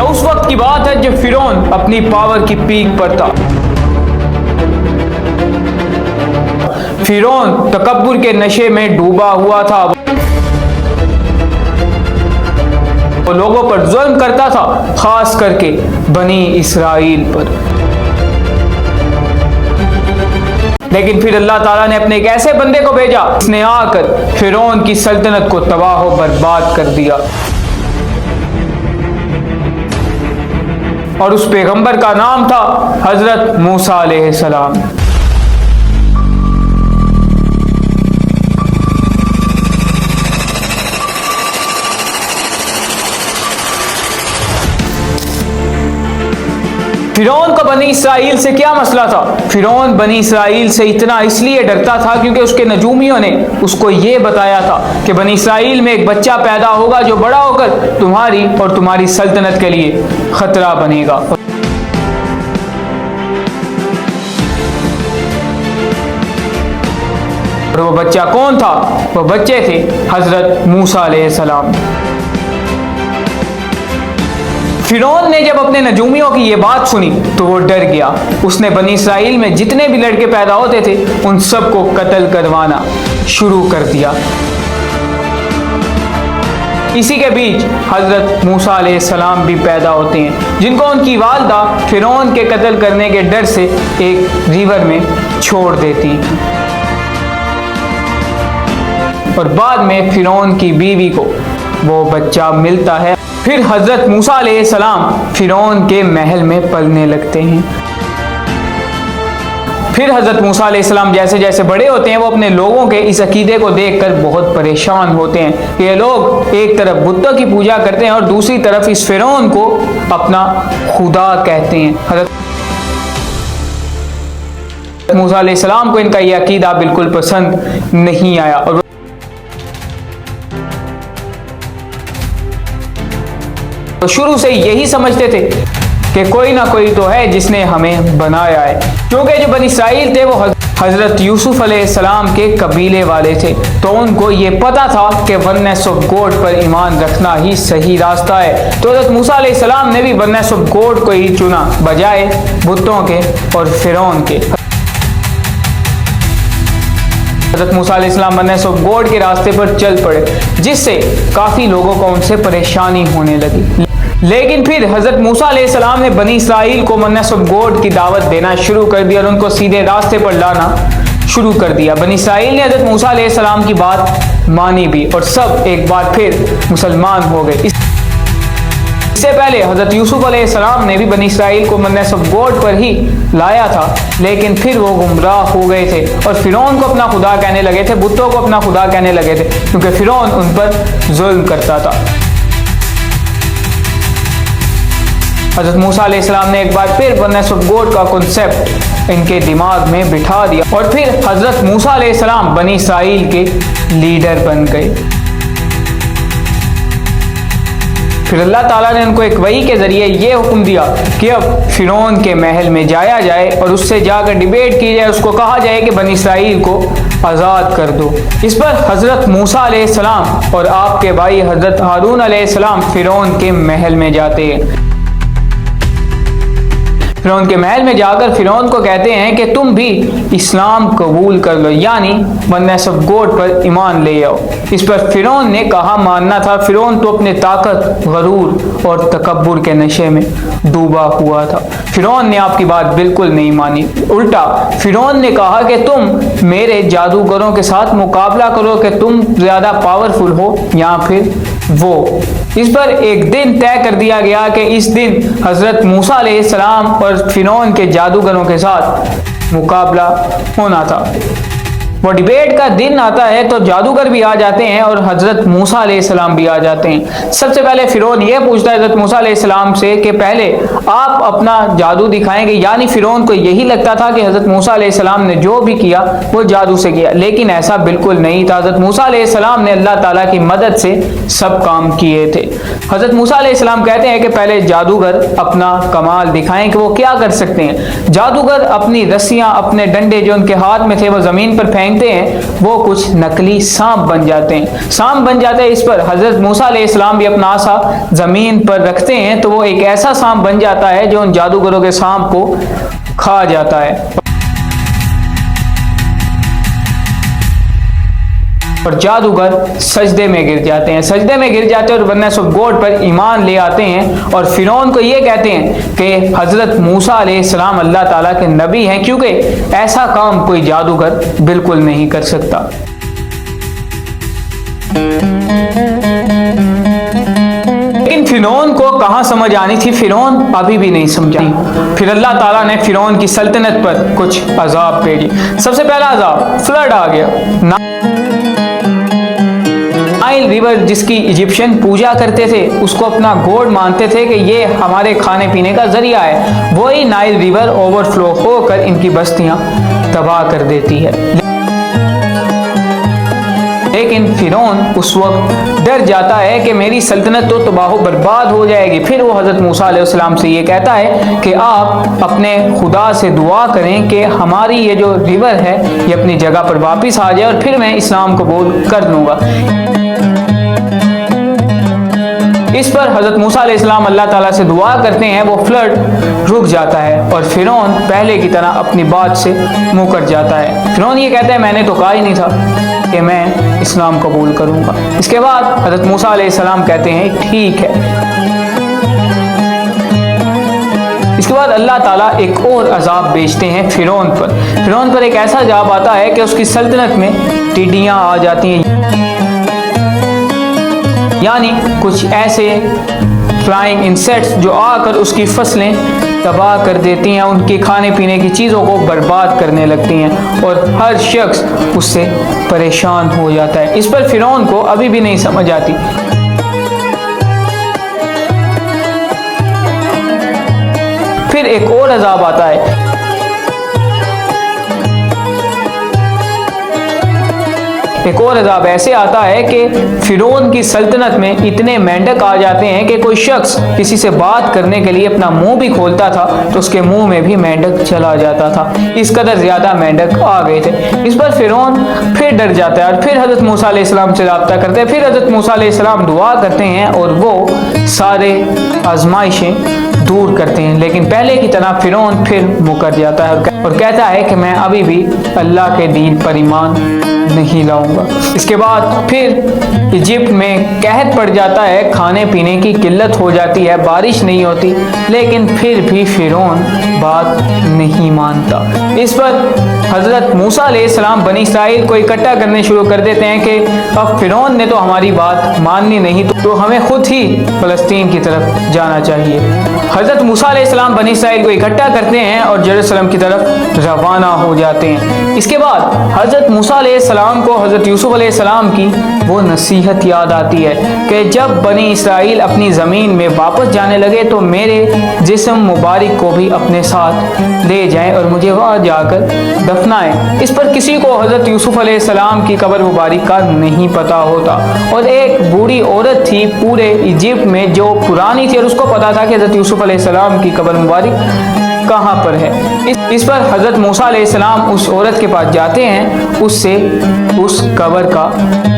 یہ اس وقت کی بات ہے جب فرعون اپنی پاور کی پیک پر تھا۔ فرعون تکبر کے نشے میں ڈوبا ہوا تھا، وہ لوگوں پر ظلم کرتا تھا، خاص کر کے بنی اسرائیل پر۔ لیکن پھر اللہ تعالیٰ نے اپنے ایک ایسے بندے کو بھیجا جس نے آ کر فرعون کی سلطنت کو تباہ و برباد کر دیا، اور اس پیغمبر کا نام تھا حضرت موسیٰ علیہ السلام۔ فرعون کو بنی اسرائیل سے کیا مسئلہ تھا؟ فرعون بنی اسرائیل سے اتنا اس لیے ڈرتا تھا کیونکہ اس کے نجومیوں نے اس کو یہ بتایا تھا کہ بنی اسرائیل میں ایک بچہ پیدا ہوگا جو بڑا ہو کر تمہاری اور تمہاری سلطنت کے لیے خطرہ بنے گا۔ اور وہ بچہ کون تھا؟ وہ بچے تھے حضرت موسیٰ علیہ السلام۔ فرعون نے جب اپنے نجومیوں کی یہ بات سنی تو وہ ڈر گیا۔ اس نے بنی اسرائیل میں جتنے بھی لڑکے پیدا ہوتے تھے ان سب کو قتل کروانا شروع کر دیا۔ اسی کے بیچ حضرت موسیٰ علیہ السلام بھی پیدا ہوتے ہیں، جن کو ان کی والدہ فرعون کے قتل کرنے کے ڈر سے ایک ریور میں چھوڑ دیتی، اور بعد میں فرعون کی بیوی کو وہ بچہ ملتا ہے۔ پھر حضرت موسیٰ علیہ السلام فرعون کے محل میں پلنے لگتے ہیں۔ پھر حضرت موسیٰ علیہ السلام جیسے جیسے بڑے ہوتے ہیں وہ اپنے لوگوں کے اس عقیدے کو دیکھ کر بہت پریشان ہوتے ہیں کہ یہ لوگ ایک طرف بتوں کی پوجا کرتے ہیں اور دوسری طرف اس فرعون کو اپنا خدا کہتے ہیں۔ حضرت موسیٰ علیہ السلام کو ان کا یہ عقیدہ بالکل پسند نہیں آیا، اور تو شروع سے یہی سمجھتے تھے کہ کوئی نہ کوئی تو ہے جس نے ہمیں بنایا ہے، کیونکہ جو بنی اسرائیل تھے وہ حضرت یوسف علیہ السلام کے قبیلے والے تھے، تو ان کو یہ پتا تھا کہ ونیس آف گاڈ پر ایمان رکھنا ہی صحیح راستہ ہے۔ تو حضرت موسیٰ علیہ السلام نے بھی ونیس آف گاڈ کو ہی چنا بجائے بتوں کے اور فرعون کے۔ حضرت موسیٰ علیہ السلام ونیس آف گاڈ کے راستے پر چل پڑے، جس سے کافی لوگوں کو ان سے پریشانی ہونے لگی۔ لیکن پھر حضرت موسیٰ علیہ السلام نے بنی اسرائیل کو ونیس آف گاڈ کی دعوت دینا شروع کر دیا اور ان کو سیدھے راستے پر لانا شروع کر دیا۔ بنی اسرائیل نے حضرت موسیٰ علیہ السلام کی بات مانی بھی، اور سب ایک بار پھر مسلمان ہو گئے۔ اس سے پہلے حضرت یوسف علیہ السلام نے بھی بنی اسرائیل کو ونیس آف گاڈ پر ہی لایا تھا، لیکن پھر وہ گمراہ ہو گئے تھے اور فرعون کو اپنا خدا کہنے لگے تھے، بتوں کو اپنا خدا کہنے لگے تھے، کیونکہ فرعون ان پر ظلم کرتا تھا۔ حضرت موسیٰ علیہ السلام نے ایک بار پھر ونیس آف گاڈ کا کنسیپٹ ان کے دماغ میں بٹھا دیا، اور پھر حضرت موسیٰ علیہ السلام بنی اسرائیل کے لیڈر بن گئے۔ پھر اللہ تعالیٰ نے ان کو ایک وحی کے ذریعے یہ حکم دیا کہ اب فرعون کے محل میں جایا جائے اور اس سے جا کر ڈیبیٹ کی جائے، اس کو کہا جائے کہ بنی اسرائیل کو آزاد کر دو۔ اس پر حضرت موسیٰ علیہ السلام اور آپ کے بھائی حضرت ہارون علیہ السلام فرعون کے محل میں جاتے ہیں۔ فرعون کے محل میں جا کر فرعون کو کہتے ہیں کہ تم بھی اسلام قبول کر لو، یعنی ونیس آف گاڈ پر ایمان لے آؤ۔ اس پر فرعون نے کہا ماننا تھا، فرعون تو اپنے طاقت، غرور اور تکبر کے نشے میں ڈوبا ہوا تھا۔ فرعون نے آپ کی بات بالکل نہیں مانی، الٹا فرعون نے کہا کہ تم میرے جادوگروں کے ساتھ مقابلہ کرو کہ تم زیادہ پاورفل ہو یا پھر وہ۔ اس پر ایک دن طے کر دیا گیا کہ اس دن حضرت موسیٰ علیہ السلام اور فرعون کے جادوگروں کے ساتھ مقابلہ ہونا تھا۔ وہ ڈیبیٹ کا دن آتا ہے تو جادوگر بھی آ جاتے ہیں اور حضرت موسیٰ علیہ السلام بھی آ جاتے ہیں۔ سب سے پہلے فرعون یہ پوچھتا ہے حضرت موسیٰ علیہ السلام سے کہ پہلے آپ اپنا جادو دکھائیں گے، یعنی فرعون کو یہی لگتا تھا کہ حضرت موسیٰ علیہ السلام نے جو بھی کیا وہ جادو سے کیا، لیکن ایسا بالکل نہیں تھا۔ حضرت موسیٰ علیہ السلام نے اللہ تعالیٰ کی مدد سے سب کام کیے تھے۔ حضرت موسیٰ علیہ السلام کہتے ہیں کہ پہلے جادوگر اپنا کمال دکھائیں کہ وہ کیا کر سکتے ہیں۔ جادوگر اپنی رسیاں، اپنے ڈنڈے جو ان کے ہاتھ میں تھے وہ زمین پر پھینک پھینکتے ہیں وہ کچھ نقلی سانپ بن جاتے ہیں. سانپ بن جاتے ہیں. اس پر حضرت موسیٰ علیہ السلام بھی اپنا عصا زمین پر رکھتے ہیں تو وہ ایک ایسا سانپ بن جاتا ہے جو ان جادوگروں کے سانپ کو کھا جاتا ہے اور جادوگر سجدے میں گر جاتے ہیں. سجدے میں گر جاتے ہیں اور ونس آف گاڈ پر ایمان لے آتے ہیں اور فرعون کو یہ کہتے ہیں کہ حضرت موسیٰ علیہ السلام اللہ تعالیٰ کے نبی ہیں, کیونکہ ایسا کام کوئی جادوگر بالکل نہیں کر سکتا. لیکن فرعون کو کہاں سمجھ آنی تھی؟ فرعون ابھی بھی نہیں سمجھا. پھر اللہ تعالیٰ نے فرعون کی سلطنت پر کچھ عذاب بھیجے. سب سے پہلا عذاب فلڈ آ گیا. نائل ریور جس کی ایجپشن پوجا کرتے تھے, اس کو اپنا گوڈ مانتے تھے کہ یہ ہمارے کھانے پینے کا ذریعہ ہے, وہی نائل ریور اوور فلو ہو کر ان کی بستیاں تباہ کر دیتی ہے. لیکن فرعون اس وقت ڈر جاتا ہے کہ میری سلطنت تو تباہ و برباد ہو جائے گی. پھر وہ حضرت موسیٰ علیہ السلام سے یہ کہتا ہے کہ آپ اپنے خدا سے دعا کریں کہ ہماری یہ جو ریور ہے یہ اپنی جگہ پر واپس آ جائے اور پھر میں اسلام قبول کر لوں گا. اس پر حضرت موسیٰ علیہ السلام اللہ تعالیٰ سے دعا کرتے ہیں, وہ فلڈ رک جاتا ہے اور فرعون پہلے کی طرح اپنی بات سے منہ کر جاتا ہے. فرعون یہ کہتا ہے میں نے تو کہا ہی نہیں تھا کہ میں اسلام قبول کروں گا. اس کے بعد حضرت موسیٰ علیہ السلام کہتے ہیں ٹھیک ہے. اس کے بعد اللہ تعالیٰ ایک اور عذاب بھیجتے ہیں فرعون پر. فرعون پر ایک ایسا عذاب آتا ہے کہ اس کی سلطنت میں ٹڈیاں آ جاتی ہیں, یعنی کچھ ایسے فلائنگ انسیکٹس جو آ کر اس کی فصلیں تباہ کر دیتی ہیں, ان کی کھانے پینے کی چیزوں کو برباد کرنے لگتی ہیں اور ہر شخص اس سے پریشان ہو جاتا ہے. اس پر فرعون کو ابھی بھی نہیں سمجھ آتی. پھر ایک اور عذاب آتا ہے. ایک اور عذاب ایسے آتا ہے کہ فرعون کی سلطنت میں اتنے مینڈک آ جاتے ہیں کہ کوئی شخص کسی سے بات کرنے کے لیے اپنا منہ بھی کھولتا تھا تو اس کے منہ میں بھی مینڈک چلا جاتا تھا. اس قدر زیادہ مینڈک آ گئے تھے. اس پر فرعون پھر ڈر جاتا ہے اور پھر حضرت موسیٰ علیہ السلام سے رابطہ کرتے ہیں. پھر حضرت موسیٰ علیہ السلام دعا کرتے ہیں اور وہ سارے آزمائشیں دور کرتے ہیں. لیکن پہلے کی طرح فرعون پھر مکر جاتا ہے اور کہتا ہے کہ میں ابھی بھی اللہ کے دین پر ایمان نہیں لاؤں گا. اس کے بعد پھر ایجپٹ میں قحط پڑ جاتا ہے, کھانے پینے کی قلت ہو جاتی ہے, بارش نہیں ہوتی, لیکن پھر بھی فرعون بات نہیں مانتا. اس پر حضرت موسیٰ علیہ السلام بنی اسرائیل کو اکٹھا کرنے شروع کر دیتے ہیں کہ اب فرعون نے تو ہماری بات ماننی نہیں تو ہمیں خود ہی فلسطین کی طرف جانا چاہیے. حضرت موسیٰ علیہ السلام بنی اسرائیل کو اکٹھا کرتے ہیں اور یروشلم کی طرف روانہ ہو جاتے ہیں. اس کے بعد حضرت موسیٰ علیہ السلام کو حضرت یوسف علیہ السلام کی وہ نصیحت یاد آتی ہے کہ جب بنی اسرائیل اپنی زمین میں واپس جانے لگے تو میرے جسم مبارک کو بھی اپنے ساتھ لے جائیں اور مجھے وہاں جا کر دفنائیں. اس پر کسی کو حضرت یوسف علیہ السلام کی قبر مبارک کا نہیں پتا ہوتا اور ایک بوڑھی عورت تھی پورے ایجپٹ میں جو پرانی تھی اور اس کو پتا تھا کہ حضرت یوسف علیہ السلام کی قبر مبارک کہاں پر ہے. اس پر حضرت موسیٰ علیہ السلام اس عورت کے پاس جاتے ہیں, اس سے اس قبر کا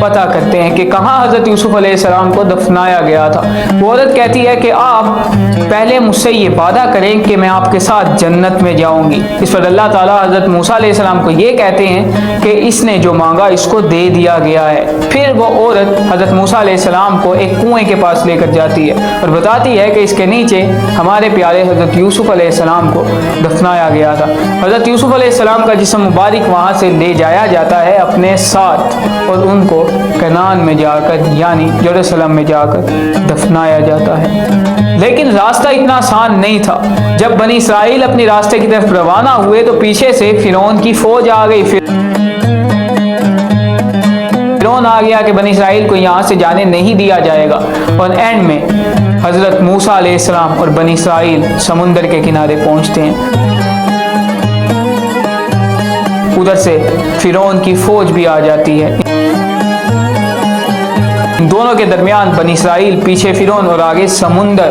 پتہ کرتے ہیں کہ کہاں حضرت یوسف علیہ السلام کو دفنایا گیا تھا. وہ عورت کہتی ہے کہ آپ پہلے مجھ سے یہ وعدہ کریں کہ میں آپ کے ساتھ جنت میں جاؤں گی. اس پر اللہ تعالیٰ حضرت موسیٰ علیہ السلام کو یہ کہتے ہیں کہ اس نے جو مانگا اس کو دے دیا گیا ہے. پھر وہ عورت حضرت موسیٰ علیہ السلام کو ایک کنویں کے پاس لے کر جاتی ہے اور بتاتی ہے کہ اس کے نیچے ہمارے پیارے حضرت یوسف علیہ السلام کو دفنایا گیا تھا. حضرت یوسف علیہ السلام کا جسم مبارک وہاں سے لے جایا جاتا ہے اپنے ساتھ اور ان کو کنعان میں جا کر یعنی یروشلم میں جا کر دفنایا جاتا ہے. لیکن راستہ اتنا آسان نہیں تھا. جب بنی اسرائیل اپنی راستے کی طرف روانہ ہوئے تو پیچھے سے فرعون کی فوج آ گئی. فرعون آ گیا کہ بنی اسرائیل کو یہاں سے جانے نہیں دیا جائے گا اور اینڈ میں حضرت موسیٰ علیہ السلام اور بنی اسرائیل سمندر کے کنارے پہنچتے ہیں. ادھر سے فرعون کی فوج بھی آ جاتی ہے. دونوں کے درمیان بنی اسرائیل, پیچھے فرعون اور آگے سمندر.